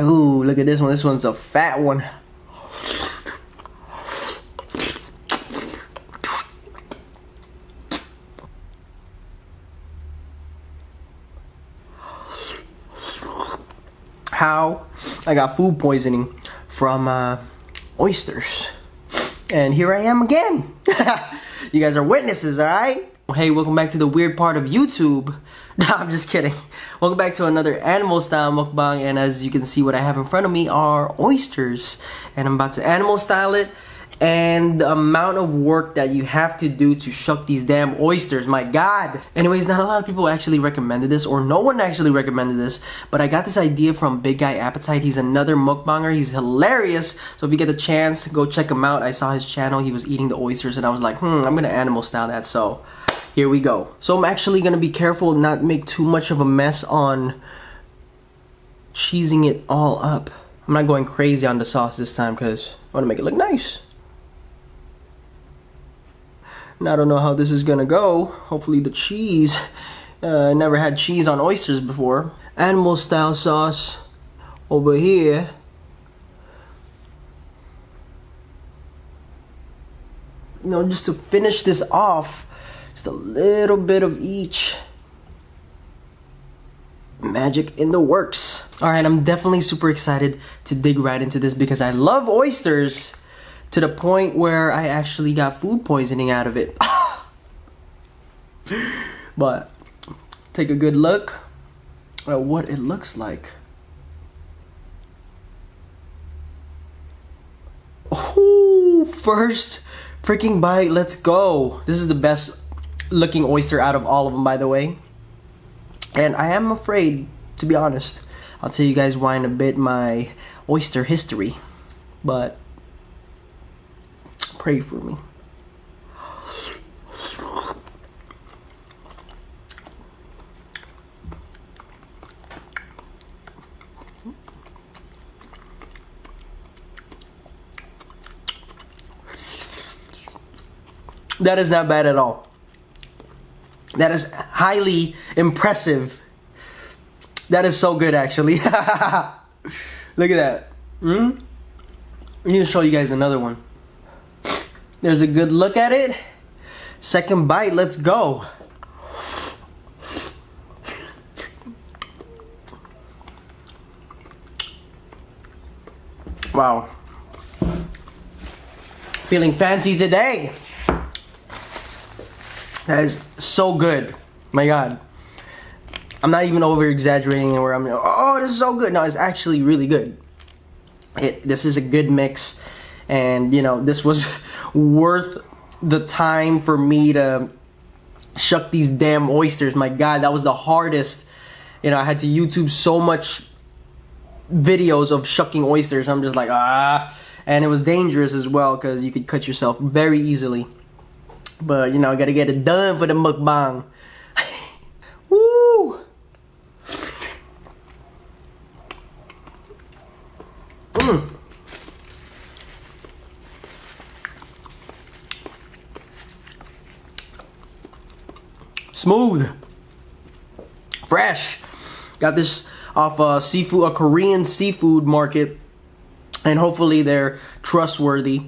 Ooh, look at this one. This one's a fat one. How I got food poisoning from oysters. And here I am again. You guys are witnesses, alright? Hey, welcome back to the weird part of YouTube. No, I'm just kidding. Welcome back to another animal style mukbang, and as you can see, what I have in front of me are oysters. And I'm about to animal style it. And the amount of work that you have to do to shuck these damn oysters, my god. Anyways, not a lot of people actually recommended this, or no one actually recommended this, but I got this idea from Big Guy Appetite. He's another mukbanger. He's hilarious. So if you get the chance, go check him out. I saw his channel. He was eating the oysters and I was like, I'm gonna animal style that. So here we go. So I'm actually gonna be careful not make too much of a mess on cheesing it all up. I'm not going crazy on the sauce this time because I want to make it look nice. And I don't know how this is gonna go. Hopefully the cheese, never had cheese on oysters before. Animal style sauce over here. You know, just to finish this off, just a little bit of each. Magic in the works. Alright, I'm definitely super excited to dig right into this because I love oysters. To the point where I actually got food poisoning out of it. But take a good look at what it looks like. Oh, first freaking bite, let's go. This is the best looking oyster out of all of them, by the way. And I am afraid, to be honest. I'll tell you guys why in a bit, my oyster history. But pray for me. That is not bad at all. That is highly impressive. That is so good, actually. Look at that. I need to show you guys another one. There's a good look at it. Second bite, let's go. Wow. Feeling fancy today. That is so good. My god. I'm not even over exaggerating where I'm, oh, this is so good. No, it's actually really good. This is a good mix. And, you know, this was worth the time for me to shuck these damn oysters. My god, that was the hardest. You know, I had to YouTube so much videos of shucking oysters. I'm just like, and it was dangerous as well because you could cut yourself very easily. But, you know, I gotta get it done for the mukbang. Woo! Smooth, fresh. Got this off a Korean seafood market, and hopefully they're trustworthy,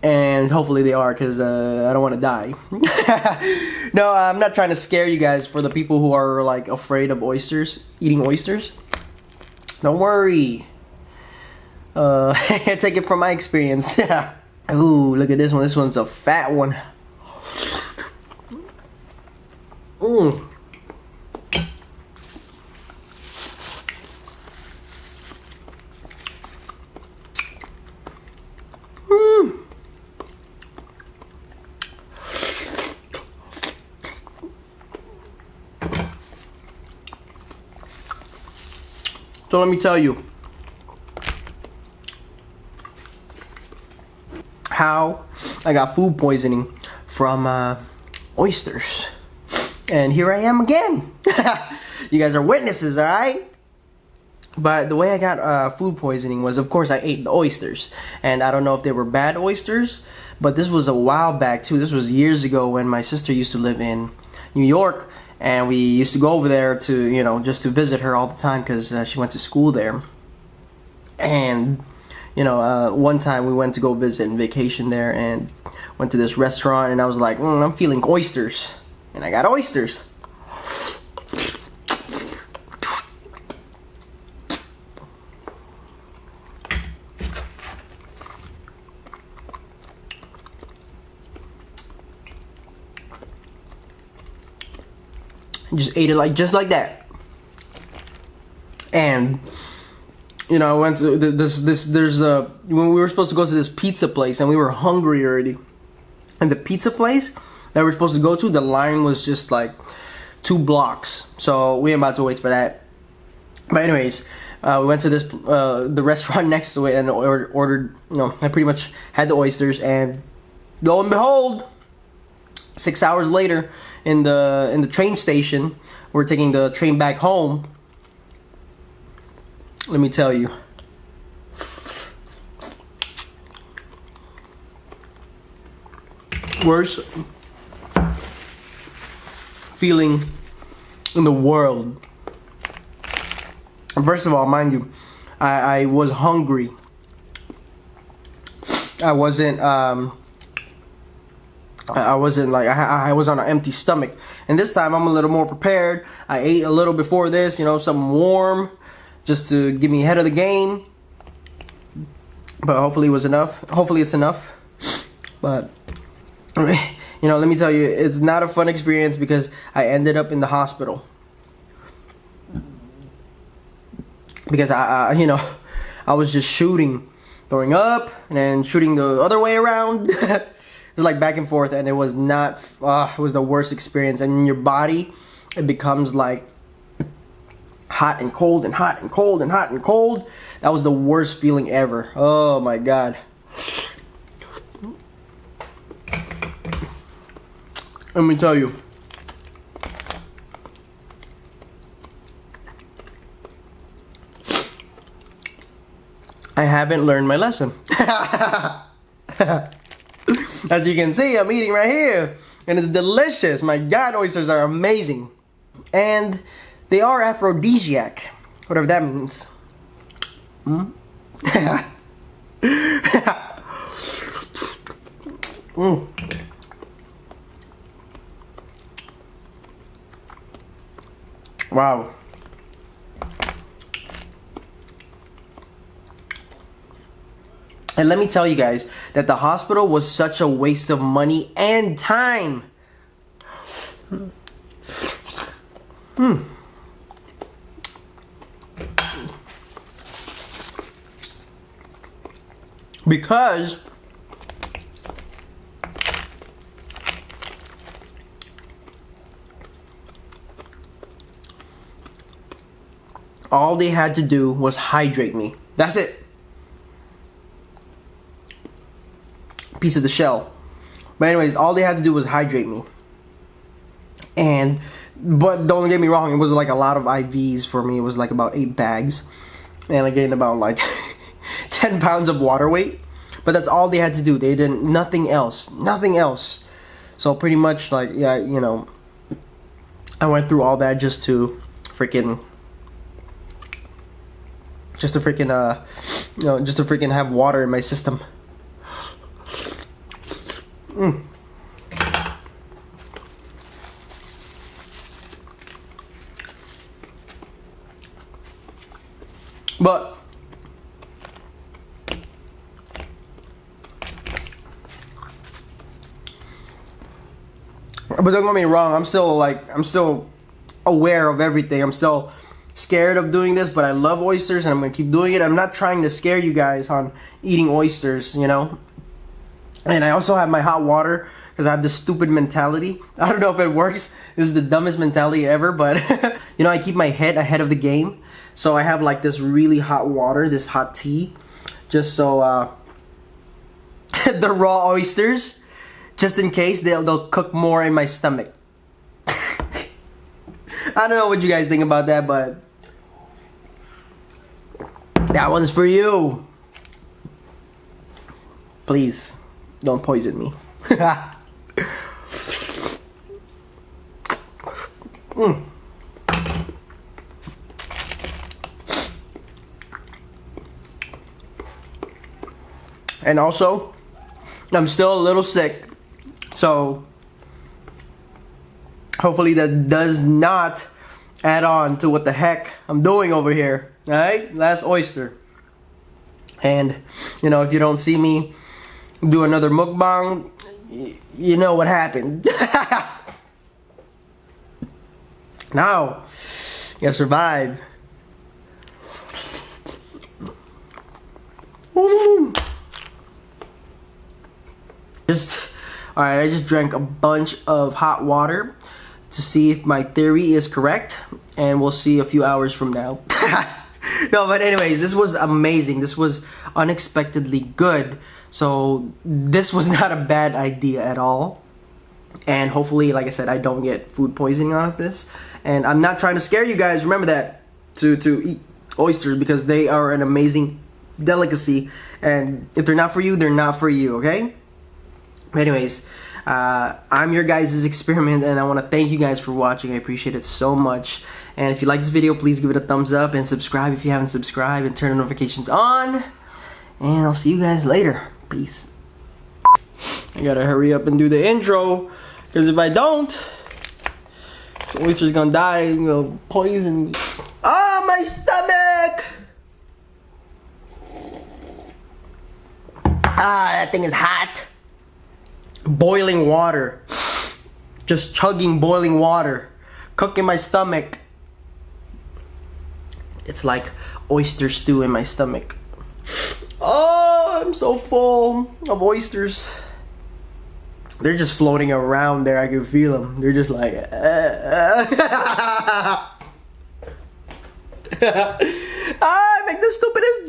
and hopefully they are, because I don't want to die. No, I'm not trying to scare you guys. For the people who are like afraid of oysters, eating oysters, don't worry. Take it from my experience. Ooh, look at this one. This one's a fat one. So let me tell you how I got food poisoning from oysters. And here I am again. You guys are witnesses, alright? But the way I got food poisoning was, of course, I ate the oysters. And I don't know if they were bad oysters, but this was a while back too. This was years ago when my sister used to live in New York. And we used to go over there to, you know, just to visit her all the time because she went to school there. And you know, one time we went to go visit and vacation there, and went to this restaurant, and I was like, I'm feeling oysters, and I got oysters. Just ate it just like that. And you know, I went to when we were supposed to go to this pizza place, and we were hungry already. And the pizza place that we were supposed to go to, the line was just like 2 blocks. So we ain't about to wait for that. But anyways, we went to this the restaurant next to it, and ordered. You know, I pretty much had the oysters, and lo and behold, 6 hours later, in the train station, we're taking the train back home. Let me tell you, worst feeling in the world. First of all, mind you, I was hungry. I wasn't like, I was on an empty stomach. And this time I'm a little more prepared. I ate a little before this, you know, something warm, just to get me ahead of the game. But hopefully it was enough. Hopefully it's enough. But, you know, let me tell you, it's not a fun experience because I ended up in the hospital. Because you know, I was just throwing up, and then shooting the other way around. It was like back and forth, and it was not, it was the worst experience. And in your body, it becomes like hot and cold and hot and cold and hot and cold. That was the worst feeling ever. Oh my god. Let me tell you. I haven't learned my lesson. As you can see, I'm eating right here, and it's delicious. My god, oysters are amazing. And they are aphrodisiac, whatever that means. Wow. And let me tell you guys that the hospital was such a waste of money and time. Because all they had to do was hydrate me. That's it. Piece of the shell. But anyways, all they had to do was hydrate me. But don't get me wrong, it was like a lot of IVs for me. It was like about 8 bags. And I gained about like 10 pounds of water weight. But that's all they had to do. They didn't, nothing else. Nothing else. So pretty much like, yeah, you know, I went through all that just to freaking have water in my system. But don't get me wrong, I'm still aware of everything. I'm still scared of doing this, but I love oysters and I'm gonna keep doing it. I'm not trying to scare you guys on eating oysters, you know. And I also have my hot water because I have this stupid mentality. I don't know if it works. This is the dumbest mentality ever, but you know, I keep my head ahead of the game. So I have like this really hot water, this hot tea, just so the raw oysters, just in case they'll cook more in my stomach. I don't know what you guys think about that, but that one's for you. Please, don't poison me. And also, I'm still a little sick. So, hopefully that does not add on to what the heck I'm doing over here. Alright? Last oyster. And, you know, if you don't see me do another mukbang, you know what happened. Now, you gotta survive. Alright, I just drank a bunch of hot water to see if my theory is correct, and we'll see a few hours from now. No, but anyways, this was amazing. This was unexpectedly good. So this was not a bad idea at all. And hopefully, like I said, I don't get food poisoning out of this. And I'm not trying to scare you guys. Remember that to eat oysters, because they are an amazing delicacy. And if they're not for you, they're not for you, okay? Anyways, I'm your guys' experiment, and I want to thank you guys for watching. I appreciate it so much. And if you like this video, please give it a thumbs up and subscribe if you haven't subscribed, and turn the notifications on. And I'll see you guys later. Peace. I gotta hurry up and do the intro, because if I don't, the oyster's gonna die and go poison. Ah, my stomach! Ah, that thing is hot. Boiling water. Just chugging boiling water. Cooking my stomach. It's like oyster stew in my stomach. Oh, I'm so full of oysters. They're just floating around there. I can feel them. They're just like... I make the stupidest